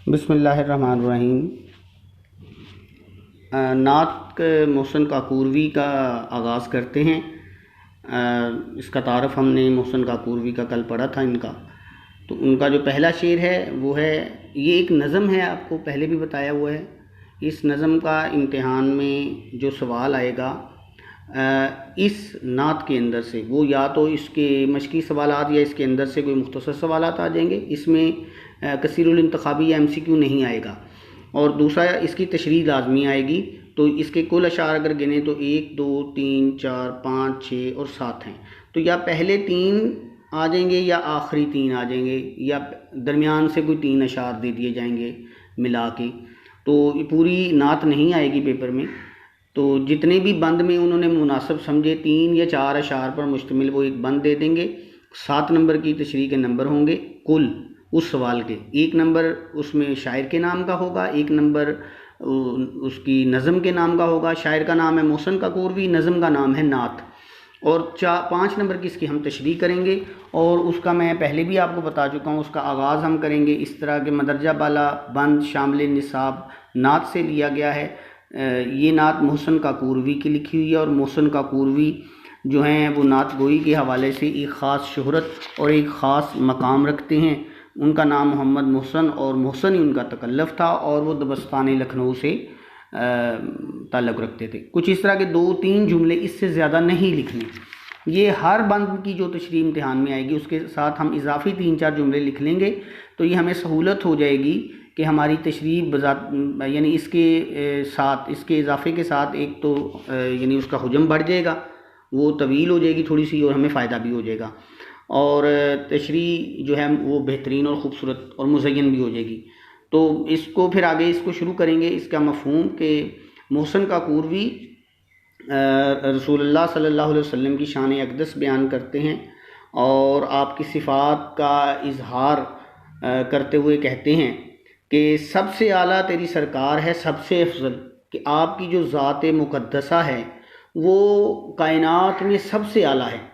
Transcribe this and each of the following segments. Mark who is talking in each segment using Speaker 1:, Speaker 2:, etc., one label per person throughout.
Speaker 1: بسم اللہ الرحمن الرحیم۔ نعت محسن کاکوروی کا آغاز کرتے ہیں۔ اس کا تعارف ہم نے محسن کاکوروی کا کل پڑھا تھا ان کا، تو ان کا جو پہلا شعر ہے وہ ہے، یہ ایک نظم ہے، آپ کو پہلے بھی بتایا ہوا ہے۔ اس نظم کا امتحان میں جو سوال آئے گا اس نعت کے اندر سے، وہ یا تو اس کے مشقی سوالات یا اس کے اندر سے کوئی مختصر سوالات آ جائیں گے۔ اس میں کثیر الانتخابی یا MCQ نہیں آئے گا، اور دوسرا اس کی تشریح لازمی آئے گی۔ تو اس کے کل اشعار اگر گنے تو 1 2 3 4 5 6 اور 7 ہیں، تو یا پہلے 3 آ جائیں گے یا آخری 3 آ جائیں گے، یا درمیان سے کوئی 3 اشعار دے دیے جائیں گے ملا کے، تو پوری نعت نہیں آئے گی پیپر میں۔ تو جتنے بھی بند میں انہوں نے مناسب سمجھے 3 یا 4 اشعار پر مشتمل وہ ایک بند دے دیں گے۔ 7 نمبر کی تشریح کے نمبر ہوں گے کل اس سوال کے، 1 نمبر اس میں شاعر کے نام کا ہوگا، 1 نمبر اس کی نظم کے نام کا ہوگا۔ شاعر کا نام ہے محسن کاکوروی، نظم کا نام ہے نعت، اور 5 نمبر کی اس کی ہم تشریح کریں گے۔ اور اس کا میں پہلے بھی آپ کو بتا چکا ہوں، اس کا آغاز ہم کریں گے اس طرح کہ مدرجہ بالا بند شامل نصاب نعت سے لیا گیا ہے۔ یہ نعت محسن کاکوروی کی لکھی ہوئی ہے، اور محسن کاکوروی جو ہیں وہ نعت گوئی کے حوالے سے ایک خاص شہرت اور ایک خاص مقام رکھتے ہیں۔ ان کا نام محمد محسن، اور محسن ہی ان کا تکلف تھا، اور وہ دبستان لکھنؤ سے تعلق رکھتے تھے۔ کچھ اس طرح کے 2-3 جملے، اس سے زیادہ نہیں لکھنے۔ یہ ہر بند کی جو تشریح امتحان میں آئے گی اس کے ساتھ ہم اضافی 3-4 جملے لکھ لیں گے، تو یہ ہمیں سہولت ہو جائے گی کہ ہماری تشریح یعنی اس کے ساتھ، اس کے اضافے کے ساتھ ایک تو یعنی اس کا حجم بڑھ جائے گا، وہ طویل ہو جائے گی تھوڑی سی، اور ہمیں فائدہ بھی ہو جائے گا، اور تشریح جو ہے وہ بہترین اور خوبصورت اور مزین بھی ہو جائے گی۔ تو اس کو پھر آگے اس کو شروع کریں گے۔ اس کا مفہوم کہ محسن کاکوروی رسول اللہ صلی اللہ علیہ وسلم کی شان اقدس بیان کرتے ہیں، اور آپ کی صفات کا اظہار کرتے ہوئے کہتے ہیں کہ سب سے اعلیٰ تیری سرکار ہے، سب سے افضل، کہ آپ کی جو ذات مقدسہ ہے وہ کائنات میں سب سے اعلیٰ ہے،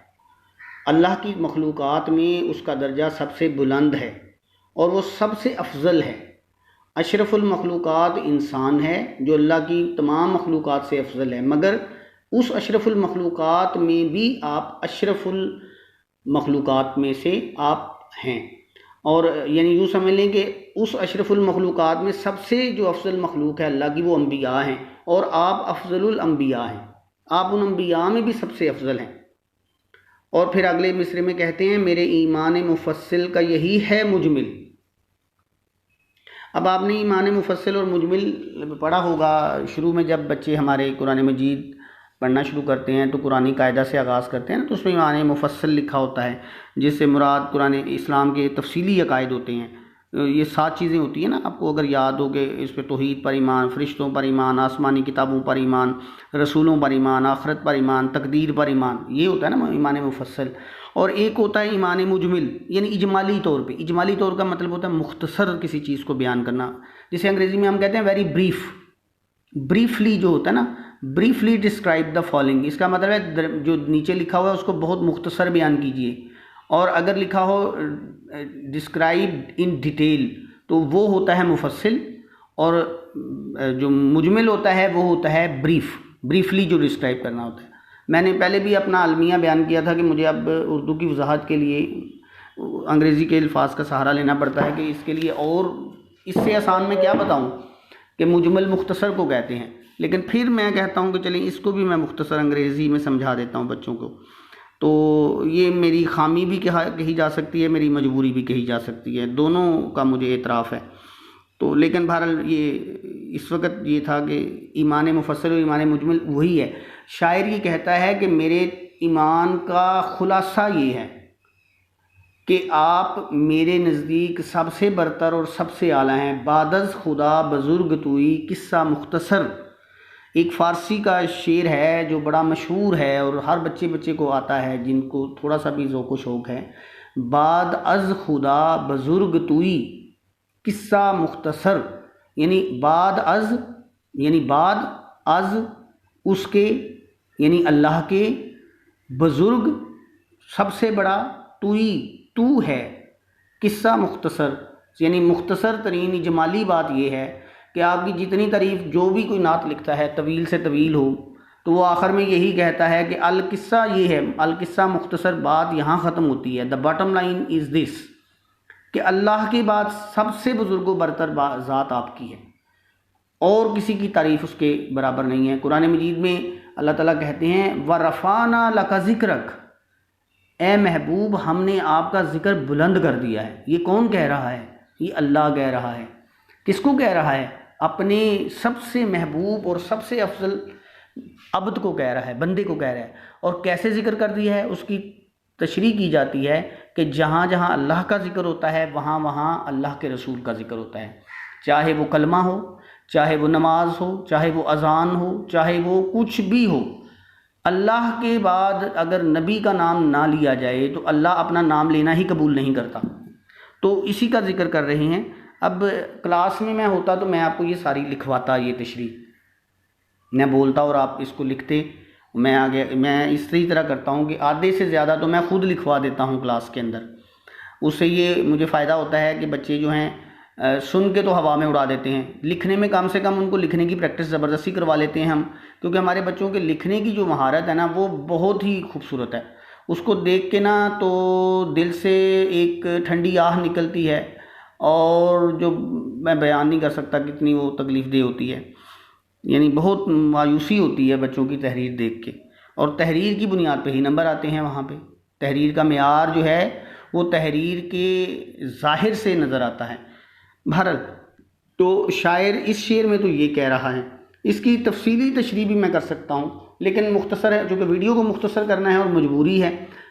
Speaker 1: اللہ کی مخلوقات میں اس کا درجہ سب سے بلند ہے، اور وہ سب سے افضل ہے۔ اشرف المخلوقات انسان ہے جو اللہ کی تمام مخلوقات سے افضل ہے، مگر اس اشرف المخلوقات میں بھی آپ اشرف المخلوقات میں سے آپ ہیں، اور یعنی یوں سمجھ لیں کہ اس اشرف المخلوقات میں سب سے جو افضل مخلوق ہے اللہ کی، وہ انبیاء ہیں، اور آپ افضل الانبیاء ہیں، آپ ان انبیاء میں بھی سب سے افضل ہیں۔ اور پھر اگلے مصرے میں کہتے ہیں میرے ایمان مفصل کا یہی ہے مجمل۔ اب آپ نے ایمان مفصل اور مجمل پڑھا ہوگا شروع میں، جب بچے ہمارے قرآن مجید پڑھنا شروع کرتے ہیں تو قرآنی قاعدہ سے آغاز کرتے ہیں، تو اس میں ایمان مفصل لکھا ہوتا ہے، جس سے مراد قرآن اسلام کے تفصیلی عقائد ہوتے ہیں۔ یہ 7 چیزیں ہوتی ہیں نا، آپ کو اگر یاد ہو کہ اس پہ توحید پر ایمان، فرشتوں پر ایمان، آسمانی کتابوں پر ایمان، رسولوں پر ایمان، آخرت پر ایمان، تقدیر پر ایمان، یہ ہوتا ہے نا ایمان مفصل۔ اور ایک ہوتا ہے ایمان مجمل، یعنی اجمالی طور پہ۔ اجمالی طور کا مطلب ہوتا ہے مختصر کسی چیز کو بیان کرنا، جسے انگریزی میں ہم کہتے ہیں ویری بریف، بریفلی جو ہوتا ہے نا، بریفلی ڈسکرائب دا فالوئنگ، اس کا مطلب ہے جو نیچے لکھا ہوا ہے اس کو بہت مختصر بیان کیجئے، اور اگر لکھا ہو ڈسکرائب ان ڈیٹیل تو وہ ہوتا ہے مفصل، اور جو مجمل ہوتا ہے وہ ہوتا ہے بریف، بریفلی جو ڈسکرائب کرنا ہوتا ہے۔ میں نے پہلے بھی اپنا المیہ بیان کیا تھا کہ مجھے اب اردو کی وضاحت کے لیے انگریزی کے الفاظ کا سہارا لینا پڑتا ہے، کہ اس کے لیے اور اس سے آسان میں کیا بتاؤں کہ مجمل مختصر کو کہتے ہیں، لیکن پھر میں کہتا ہوں کہ چلیں اس کو بھی میں مختصر انگریزی میں سمجھا دیتا ہوں بچوں کو۔ تو یہ میری خامی بھی کہی جا سکتی ہے، میری مجبوری بھی کہی جا سکتی ہے، دونوں کا مجھے اعتراف ہے۔ تو لیکن بہرحال یہ اس وقت یہ تھا کہ ایمان مفصل اور ایمان مجمل وہی ہے۔ شاعر یہ کہتا ہے کہ میرے ایمان کا خلاصہ یہ ہے کہ آپ میرے نزدیک سب سے برتر اور سب سے اعلیٰ ہیں، بعد از خدا بزرگ توئی قصہ مختصر۔ ایک فارسی کا شعر ہے جو بڑا مشہور ہے اور ہر بچے کو آتا ہے، جن کو تھوڑا سا بھی ذوق و شوق ہے۔ بعد از خدا بزرگ توئی قصہ مختصر، یعنی بعد از اس کے، یعنی اللہ کے، بزرگ سب سے بڑا، توئی تو ہے، قصہ مختصر یعنی مختصر ترین اجمالی بات یہ ہے کہ آپ کی جتنی تعریف جو بھی کوئی نعت لکھتا ہے طویل سے طویل ہو تو وہ آخر میں یہی کہتا ہے کہ القصہ یہ ہے، القصہ مختصر بات یہاں ختم ہوتی ہے، دا باٹم لائن از دس، کہ اللہ کے بعد سب سے بزرگ و برتر ذات آپ کی ہے اور کسی کی تعریف اس کے برابر نہیں ہے۔ قرآن مجید میں اللہ تعالیٰ کہتے ہیں وَرَفَعْنَا لَكَ ذِكْرَكَ، اے محبوب ہم نے آپ کا ذکر بلند کر دیا ہے۔ یہ کون کہہ رہا ہے؟ یہ اللہ کہہ رہا ہے۔ کس کو کہہ رہا ہے؟ اپنے سب سے محبوب اور سب سے افضل عبد کو کہہ رہا ہے، بندے کو کہہ رہا ہے۔ اور کیسے ذکر کر دیا ہے اس کی تشریح کی جاتی ہے کہ جہاں جہاں اللہ کا ذکر ہوتا ہے وہاں وہاں اللہ کے رسول کا ذکر ہوتا ہے، چاہے وہ کلمہ ہو، چاہے وہ نماز ہو، چاہے وہ اذان ہو، چاہے وہ کچھ بھی ہو۔ اللہ کے بعد اگر نبی کا نام نہ لیا جائے تو اللہ اپنا نام لینا ہی قبول نہیں کرتا۔ تو اسی کا ذکر کر رہے ہیں۔ اب کلاس میں ہوتا تو میں آپ کو یہ ساری لکھواتا، یہ تشریح میں بولتا اور آپ اس کو لکھتے۔ میں اس طرح کرتا ہوں کہ آدھے سے زیادہ تو میں خود لکھوا دیتا ہوں کلاس کے اندر۔ اس سے یہ مجھے فائدہ ہوتا ہے کہ بچے جو ہیں سن کے تو ہوا میں اڑا دیتے ہیں، لکھنے میں کم سے کم ان کو لکھنے کی پریکٹس زبردستی کروا لیتے ہیں ہم، کیونکہ ہمارے بچوں کے لکھنے کی جو مہارت ہے نا وہ بہت ہی خوبصورت ہے۔ اس کو دیکھ کے نا تو دل سے ایک ٹھنڈی آہ نکلتی ہے، اور جو میں بیان نہیں کر سکتا کتنی وہ تکلیف دہ ہوتی ہے۔ یعنی بہت مایوسی ہوتی ہے بچوں کی تحریر دیکھ کے، اور تحریر کی بنیاد پہ ہی نمبر آتے ہیں وہاں پہ۔ تحریر کا معیار جو ہے وہ تحریر کے ظاہر سے نظر آتا ہے۔ بہرحال تو شاعر اس شعر میں تو یہ کہہ رہا ہے، اس کی تفصیلی تشریح بھی میں کر سکتا ہوں لیکن مختصر ہے، چونکہ ویڈیو کو مختصر کرنا ہے اور مجبوری ہے۔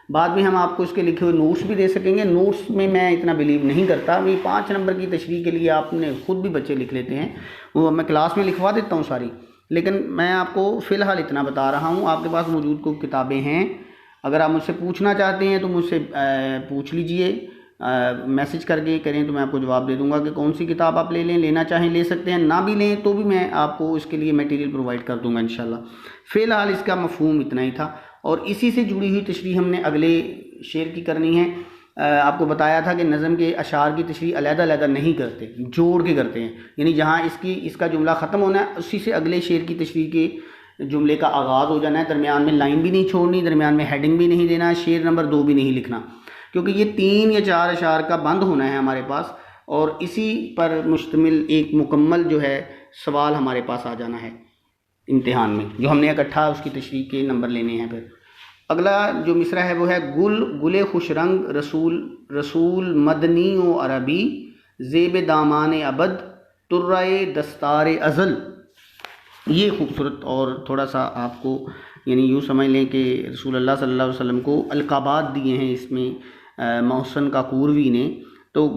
Speaker 1: بعد میں ہم آپ کو اس کے لکھے ہوئے نوٹس بھی دے سکیں گے، نوٹس میں اتنا بلیو نہیں کرتا، یہ 5 نمبر کی تشریح کے لیے آپ نے خود بھی بچے لکھ لیتے ہیں، وہ میں کلاس میں لکھوا دیتا ہوں ساری، لیکن میں آپ کو فی الحال اتنا بتا رہا ہوں۔ آپ کے پاس موجود کوئی کتابیں ہیں، اگر آپ مجھ سے پوچھنا چاہتے ہیں تو مجھ سے پوچھ لیجئے، میسج کر کے کریں تو میں آپ کو جواب دے دوں گا کہ کون سی کتاب آپ لے لیں، لینا چاہیں لے سکتے ہیں، نہ بھی لیں تو بھی میں آپ کو اس کے لیے میٹیریل پرووائڈ کر دوں گا انشاءاللہ۔ فی الحال اس کا مفہوم اتنا ہی تھا، اور اسی سے جڑی ہوئی تشریح ہم نے اگلے شعر کی کرنی ہے۔ آپ کو بتایا تھا کہ نظم کے اشعار کی تشریح علیحدہ علیحدہ نہیں کرتے، جوڑ کے کرتے ہیں، یعنی جہاں اس کا جملہ ختم ہونا ہے اسی سے اگلے شعر کی تشریح کے جملے کا آغاز ہو جانا ہے، درمیان میں لائن بھی نہیں چھوڑنی، درمیان میں ہیڈنگ بھی نہیں دینا، شعر نمبر 2 بھی نہیں لکھنا، کیونکہ یہ 3 یا 4 اشعار کا بند ہونا ہے ہمارے پاس، اور اسی پر مشتمل ایک مکمل جو ہے سوال ہمارے پاس آ جانا ہے امتحان میں، جو ہم نے اکٹھا اس کی تشریح کے نمبر لینے ہیں۔ پھر اگلا جو مصرع ہے وہ ہے گل خوش رنگ رسول مدنی و عربی، زیب دامان ابد ترائے دستار ازل۔ یہ خوبصورت، اور تھوڑا سا آپ کو یعنی یوں سمجھ لیں کہ رسول اللہ صلی اللہ علیہ وسلم کو القابات دیے ہیں اس میں محسن کاکوروی نے۔ تو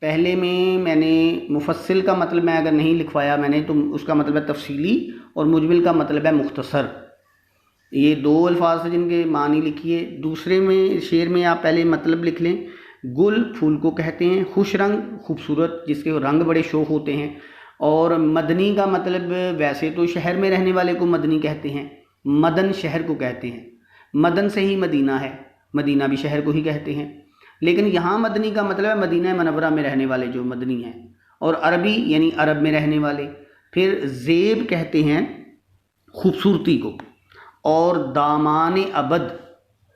Speaker 1: پہلے میں نے مفصل کا مطلب میں اگر نہیں لکھوایا میں نے تو اس کا مطلب ہے تفصیلی، اور مجمل کا مطلب ہے مختصر۔ یہ 2 الفاظ جن کے معنی لکھیے۔ دوسرے میں شعر میں آپ پہلے مطلب لکھ لیں۔ گل پھول کو کہتے ہیں، خوش رنگ خوبصورت جس کے رنگ بڑے شوق ہوتے ہیں، اور مدنی کا مطلب ویسے تو شہر میں رہنے والے کو مدنی کہتے ہیں، مدن شہر کو کہتے ہیں، مدن سے ہی مدینہ ہے، مدینہ بھی شہر کو ہی کہتے ہیں، لیکن یہاں مدنی کا مطلب ہے مدینہ منورہ میں رہنے والے جو مدنی ہیں، اور عربی یعنی عرب میں رہنے والے۔ پھر زیب کہتے ہیں خوبصورتی کو، اور دامان ابد،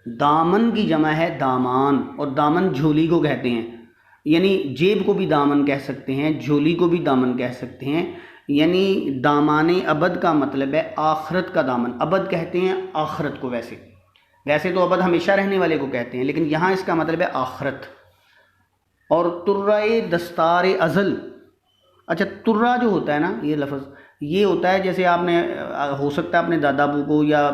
Speaker 1: دامن کی جمع ہے دامان، اور دامن جھولی کو کہتے ہیں، یعنی جیب کو بھی دامن کہہ سکتے ہیں، جھولی کو بھی دامن کہہ سکتے ہیں، یعنی دامان ابد کا مطلب ہے آخرت کا دامن۔ ابد کہتے ہیں آخرت کو، ویسے تو ابد ہمیشہ رہنے والے کو کہتے ہیں، لیکن یہاں اس کا مطلب ہے آخرت۔ اور ترائے دستار ازل، اچھا ترا جو ہوتا ہے نا یہ لفظ، یہ ہوتا ہے جیسے آپ نے ہو سکتا ہے اپنے دادا ابو کو، یا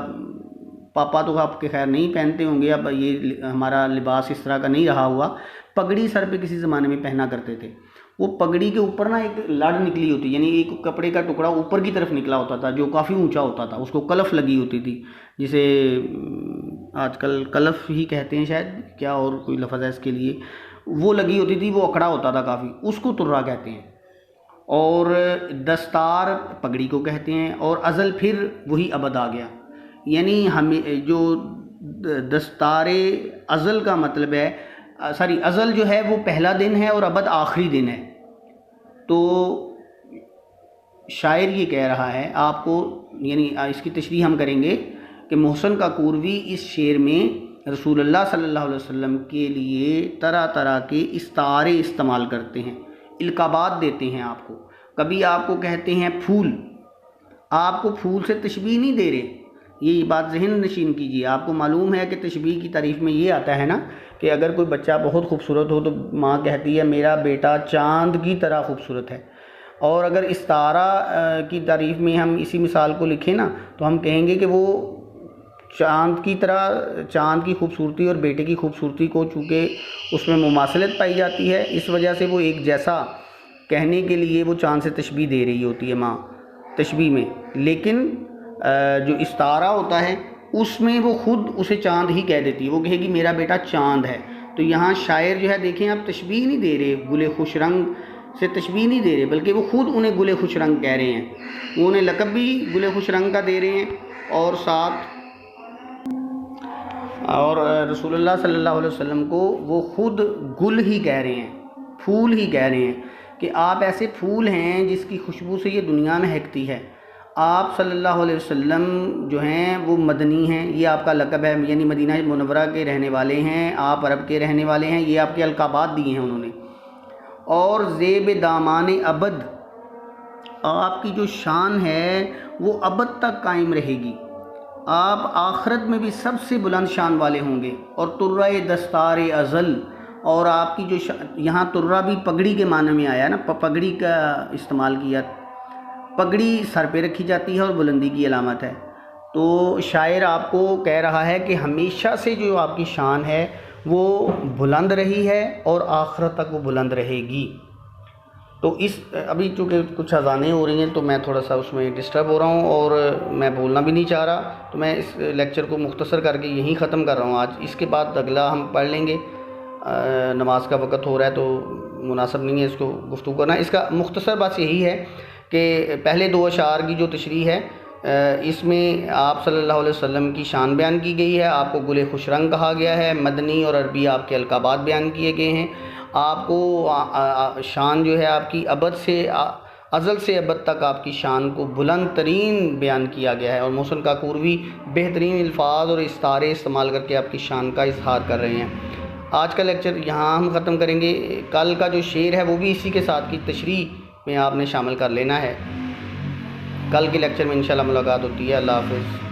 Speaker 1: پاپا تو آپ کے خیر نہیں پہنتے ہوں گے، اب یہ ہمارا لباس اس طرح کا نہیں رہا ہوا، پگڑی سر پہ کسی زمانے میں پہنا کرتے تھے، وہ پگڑی کے اوپر نا ایک لڑ نکلی ہوتی، یعنی ایک کپڑے کا ٹکڑا اوپر کی طرف نکلا ہوتا تھا جو کافی اونچا ہوتا تھا، اس کو کلف لگی ہوتی تھی، جسے آج کل کلف ہی کہتے ہیں شاید، کیا اور کوئی لفظ ہے اس کے لیے، وہ لگی ہوتی تھی، وہ اکڑا ہوتا تھا کافی، اس کو ترا کہتے ہیں۔ اور دستار پگڑی کو کہتے ہیں، اور ازل پھر وہی ابد آ گیا، یعنی ہمیں جو دستار ازل کا مطلب ہے ازل جو ہے وہ پہلا دن ہے اور ابد آخری دن ہے. تو شاعر یہ کہہ رہا ہے آپ کو، یعنی اس کی تشریح ہم کریں گے کہ محسن کاکوروی اس شعر میں رسول اللہ صلی اللہ علیہ وسلم کے لیے طرح طرح کے استعارے استعمال کرتے ہیں، القابات دیتے ہیں آپ کو. کبھی آپ کو کہتے ہیں پھول، آپ کو پھول سے تشبیہ نہیں دے رہے، یہ بات ذہن نشین کیجیے. آپ کو معلوم ہے کہ تشبیہ کی تعریف میں یہ آتا ہے نا کہ اگر کوئی بچہ بہت خوبصورت ہو تو ماں کہتی ہے میرا بیٹا چاند کی طرح خوبصورت ہے. اور اگر استعارہ کی تعریف میں ہم اسی مثال کو لکھیں نا تو ہم کہیں گے کہ وہ چاند کی طرح، چاند کی خوبصورتی اور بیٹے کی خوبصورتی کو چونکہ اس میں مماثلت پائی جاتی ہے، اس وجہ سے وہ ایک جیسا کہنے کے لیے وہ چاند سے تشبیہ دے رہی ہوتی ہے ماں تشبیہ میں. لیکن جو استعارہ ہوتا ہے اس میں وہ خود اسے چاند ہی کہہ دیتی ہے، وہ کہے گی میرا بیٹا چاند ہے. تو یہاں شاعر جو ہے دیکھیں آپ تشبیہ نہیں دے رہے، گل خوش رنگ سے تشبیہ نہیں دے رہے، بلکہ وہ خود انہیں گل خوش رنگ کہہ رہے ہیں. وہ انہیں لقب بھی گل خوش رنگ کا دے رہے ہیں اور ساتھ اور رسول اللہ صلی اللہ علیہ وسلم کو وہ خود گل ہی کہہ رہے ہیں، پھول ہی کہہ رہے ہیں کہ آپ ایسے پھول ہیں جس کی خوشبو سے یہ دنیا مہکتی ہے. آپ صلی اللہ علیہ وسلم جو ہیں وہ مدنی ہیں، یہ آپ کا لقب ہے، یعنی مدینہ منورہ کے رہنے والے ہیں، آپ عرب کے رہنے والے ہیں، یہ آپ کے القابات دیے ہیں انہوں نے. اور زیب دامان ابد، آپ کی جو شان ہے وہ ابد تک قائم رہے گی، آپ آخرت میں بھی سب سے بلند شان والے ہوں گے. اور ترہ دستار ازل، اور آپ کی جو یہاں ترہ بھی پگڑی کے معنی میں آیا نا، پگڑی کا استعمال کیا، پگڑی سر پہ رکھی جاتی ہے اور بلندی کی علامت ہے. تو شاعر آپ کو کہہ رہا ہے کہ ہمیشہ سے جو آپ کی شان ہے وہ بلند رہی ہے اور آخرت تک وہ بلند رہے گی. تو اس ابھی چونکہ کچھ اذانیں ہو رہی ہیں تو میں تھوڑا سا اس میں ڈسٹرب ہو رہا ہوں اور میں بولنا بھی نہیں چاہ رہا، تو میں اس لیکچر کو مختصر کر کے یہیں ختم کر رہا ہوں آج. اس کے بعد اگلا ہم پڑھ لیں گے، نماز کا وقت ہو رہا ہے تو مناسب نہیں ہے اس کو گفتگو کرنا. اس کا مختصر بات یہی ہے کہ پہلے دو اشعار کی جو تشریح ہے اس میں آپ صلی اللہ علیہ وسلم کی شان بیان کی گئی ہے، آپ کو گل خوش رنگ کہا گیا ہے، مدنی اور عربی آپ کے القابات بیان کیے گئے ہیں. آپ کو شان جو ہے آپ کی ابد سے ازل سے ابد تک آپ کی شان کو بلند ترین بیان کیا گیا ہے. اور محسن کاکوروی بہترین الفاظ اور استعارے استعمال کر کے آپ کی شان کا اظہار کر رہے ہیں. آج کا لیکچر یہاں ہم ختم کریں گے. کل کا جو شعر ہے وہ بھی اسی کے ساتھ کی تشریح میں آپ نے شامل کر لینا ہے. کل کے لیکچر میں انشاءاللہ ملاقات ہوتی ہے. اللہ حافظ.